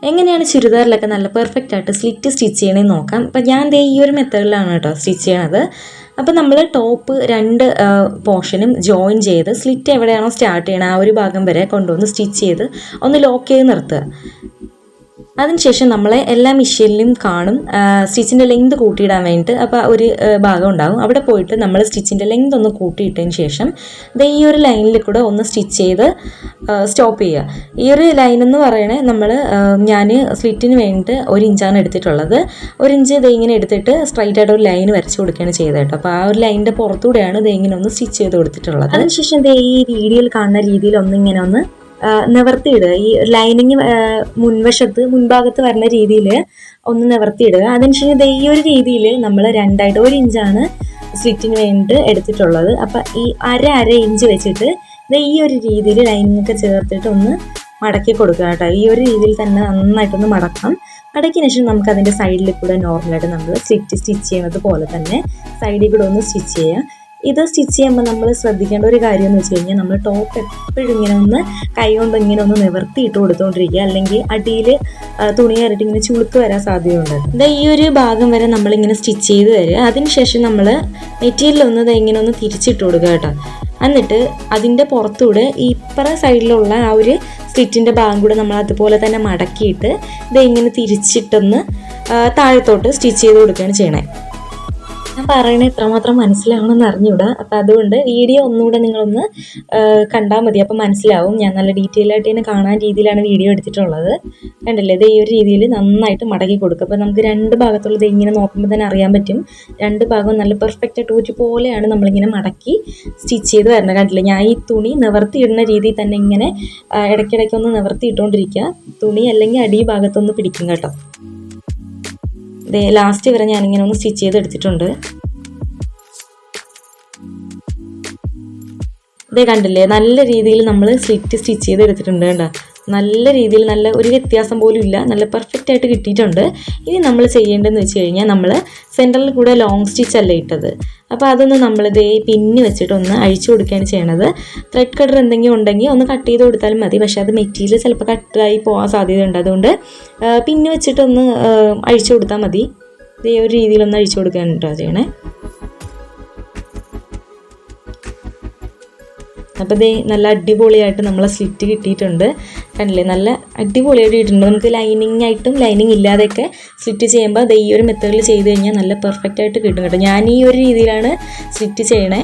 എങ്ങനെയാണ് ചുരിദാറിലൊക്കെ നല്ല പെർഫെക്റ്റ് ആയിട്ട് സ്ലിറ്റ് സ്റ്റിച്ച് ചെയ്യണമെന്ന് നോക്കാം. അപ്പോൾ ഞാൻ ദേ ഈ ഒരു മെത്തേഡിലാണ് കേട്ടോ സ്റ്റിച്ച് ചെയ്യണത്. അപ്പോൾ നമ്മൾ ടോപ്പ് 2 പോർഷനും ജോയിൻ ചെയ്ത് സ്ലിറ്റ് എവിടെയാണോ സ്റ്റാർട്ട് ചെയ്യണത് ആ ഒരു ഭാഗം വരെ കൊണ്ടുവന്ന് സ്റ്റിച്ച് ചെയ്ത് ഒന്ന് ലോക്ക് ചെയ്ത് നിർത്തുക. അതിനുശേഷം നമ്മൾ എല്ലാ മെഷീനിലും കാണും സ്റ്റിച്ചിൻ്റെ ലെങ്ത് കൂട്ടിയിടാൻ വേണ്ടിയിട്ട്. അപ്പോൾ ഒരു ഭാഗം ഉണ്ടാകും, അവിടെ പോയിട്ട് നമ്മൾ സ്റ്റിച്ചിൻ്റെ ലെങ്ത് ഒന്ന് കൂട്ടിയിട്ടതിന് ശേഷം ഈ ഒരു ലൈനിൽ കൂടെ ഒന്ന് സ്റ്റിച്ച് ചെയ്ത് സ്റ്റോപ്പ് ചെയ്യുക. ഈ ഒരു ലൈൻ എന്ന് പറയണേ ഞാൻ സ്ലിറ്റിന് വേണ്ടിയിട്ട് 1 ഇഞ്ചാണ് എടുത്തിട്ടുള്ളത്. 1 ഇഞ്ച് ഇങ്ങനെ എടുത്തിട്ട് സ്ട്രൈറ്റ് ആയിട്ട് ഒരു ലൈൻ വരച്ച് കൊടുക്കുകയാണ് ചെയ്തത് കേട്ടോ. അപ്പോൾ ആ ഒരു ലൈനിൻ്റെ പുറത്തൂടെയാണ് ഇങ്ങനെ ഒന്ന് സ്റ്റിച്ച് ചെയ്ത് കൊടുത്തിട്ടുള്ളത്. അതിനുശേഷം ഈ വീഡിയോയിൽ കാണുന്ന രീതിയിൽ ഒന്നിങ്ങനെ ഒന്ന് നിവർത്തിയിടുക. ഈ ലൈനിങ് മുൻഭാഗത്ത് വരുന്ന രീതിയിൽ ഒന്ന് നിവർത്തിയിടുക. അതിനുശേഷം ഈ ഒരു രീതിയിൽ നമ്മൾ 2 1 ഇഞ്ചാണ് സ്ലിറ്റിന് വേണ്ടിയിട്ട് എടുത്തിട്ടുള്ളത്. അപ്പം ഈ അര ഇഞ്ച് വെച്ചിട്ട് ഈ ഒരു രീതിയിൽ ലൈനിങ് ഒക്കെ ചേർത്തിട്ട് ഒന്ന് മടക്കി കൊടുക്കുക കേട്ടോ. ഈ ഒരു രീതിയിൽ തന്നെ നന്നായിട്ടൊന്ന് മടക്കാം. മടക്കിയതിന് ശേഷം നമുക്ക് അതിൻ്റെ സൈഡിൽ കൂടെ നോർമലായിട്ട് നമ്മൾ സ്റ്റിച്ച് ചെയ്യുന്നത് പോലെ തന്നെ സൈഡിൽ കൂടെ ഒന്ന് സ്റ്റിച്ച് ചെയ്യുക. ഇത് സ്റ്റിച്ച് ചെയ്യുമ്പോൾ നമ്മൾ ശ്രദ്ധിക്കേണ്ട ഒരു കാര്യം എന്ന് വെച്ച് കഴിഞ്ഞാൽ നമ്മൾ ടോപ്പ് എപ്പോഴും ഇങ്ങനെ ഒന്ന് കൈ കൊണ്ട് ഇങ്ങനെ ഒന്ന് നിവർത്തിയിട്ട് കൊടുത്തുകൊണ്ടിരിക്കുക, അല്ലെങ്കിൽ അടിയിൽ തുണി കയറിയിട്ട് ഇങ്ങനെ ചുളുക്ക് വരാൻ സാധ്യതയുണ്ട്. ഈ ഒരു ഭാഗം വരെ നമ്മളിങ്ങനെ സ്റ്റിച്ച് ചെയ്ത് തരിക. അതിനുശേഷം നമ്മൾ മെറ്റീരിയൽ ഇങ്ങനെ ഒന്ന് തിരിച്ചിട്ട് കൊടുക്കുക കേട്ടോ. എന്നിട്ട് അതിൻ്റെ പുറത്തൂടെ ഇപ്പുറ സൈഡിലുള്ള ആ ഒരു സ്ലിറ്റിൻ്റെ ഭാഗം കൂടെ നമ്മൾ അതുപോലെ തന്നെ മടക്കിയിട്ട് ഇങ്ങനെ തിരിച്ചിട്ടൊന്ന് താഴത്തോട്ട് സ്റ്റിച്ച് ചെയ്ത് കൊടുക്കുകയാണ് ചെയ്യണേ. ഞാൻ പറയണത് എത്രമാത്രം മനസ്സിലാവണമെന്ന് അറിഞ്ഞൂടാ. അപ്പോൾ അതുകൊണ്ട് വീഡിയോ ഒന്നുകൂടെ നിങ്ങളൊന്ന് കണ്ടാൽ മതി, അപ്പോൾ മനസ്സിലാവും. ഞാൻ നല്ല ഡീറ്റെയിൽ ആയിട്ട് തന്നെ കാണാൻ രീതിയിലാണ് വീഡിയോ എടുത്തിട്ടുള്ളത്. കണ്ടില്ലേ, ഈ ഒരു രീതിയിൽ നന്നായിട്ട് മടക്കി കൊടുക്കുക. അപ്പോൾ നമുക്ക് 2 ഭാഗത്തുള്ളത് ഇങ്ങനെ നോക്കുമ്പോൾ തന്നെ അറിയാൻ പറ്റും. 2 ഭാഗവും നല്ല പെർഫെക്റ്റ് ആയിട്ട് ഒരുപോലെയാണ് നമ്മളിങ്ങനെ മടക്കി സ്റ്റിച്ച് ചെയ്ത് വരുന്നത്. കണ്ടില്ലേ, ഞാൻ ഈ തുണി നിവർത്തിയിടുന്ന രീതിയിൽ തന്നെ ഇങ്ങനെ ഇടയ്ക്കിടയ്ക്കൊന്ന് നിവർത്തിയിട്ടുകൊണ്ടിരിക്കുക. തുണി അല്ലെങ്കിൽ അടി ഭാഗത്തൊന്ന് പിടിക്കും കേട്ടോ. ലാസ്റ്റ് വരെ ഞാനിങ്ങനെ ഒന്ന് സ്റ്റിച്ച് ചെയ്ത് എടുത്തിട്ടുണ്ട്. കണ്ടില്ലേ, നല്ല രീതിയിൽ നമ്മൾ സ്റ്റിച്ച് ചെയ്ത് എടുത്തിട്ടുണ്ട് കേട്ടോ. നല്ല രീതിയിൽ നല്ല ഒരു വ്യത്യാസം പോലും ഇല്ല, നല്ല പെർഫെക്റ്റ് ആയിട്ട് കിട്ടിയിട്ടുണ്ട്. ഇനി നമ്മൾ ചെയ്യേണ്ടതെന്ന് വെച്ച് കഴിഞ്ഞാൽ നമ്മൾ സെൻറ്ററിൽ കൂടെ ലോങ് സ്റ്റിച്ച് അല്ല ഇട്ടത്. അപ്പോൾ അതൊന്ന് പിന്ന് വെച്ചിട്ടൊന്ന് അഴിച്ചു കൊടുക്കുകയാണ് ചെയ്യണത്. ത്രെഡ് കട്ടർ എന്തെങ്കിലും ഉണ്ടെങ്കിൽ ഒന്ന് കട്ട് ചെയ്ത് കൊടുത്താലും മതി. പക്ഷേ അത് മെറ്റീരിയൽ ചിലപ്പോൾ കട്ടായി പോകാൻ സാധ്യതയുണ്ട്. അതുകൊണ്ട് പിന്ന് വെച്ചിട്ടൊന്ന് അഴിച്ചു കൊടുത്താൽ മതി. ഒരു രീതിയിലൊന്ന് അഴിച്ചു കൊടുക്കുകയാണ് കേട്ടോ ചെയ്യണേ. അപ്പോൾ നല്ല അടിപൊളിയായിട്ട് നമ്മളെ സ്ലിറ്റ് കിട്ടിയിട്ടുണ്ട്. കണ്ടില്ലേ, നല്ല അടിപൊളിയായിട്ട് കിട്ടിയിട്ടുണ്ട്. നമുക്ക് ലൈനിങ് ആയിട്ടും ലൈനിങ് ഇല്ലാതെയൊക്കെ സ്ലിറ്റ് ചെയ്യുമ്പോൾ ഈ ഒരു മെത്തേഡിൽ ചെയ്ത് കഴിഞ്ഞാൽ നല്ല പെർഫെക്റ്റ് ആയിട്ട് കിട്ടും കേട്ടോ. ഞാൻ ഈ ഒരു രീതിയിലാണ് സ്ലിറ്റ് ചെയ്യണേ.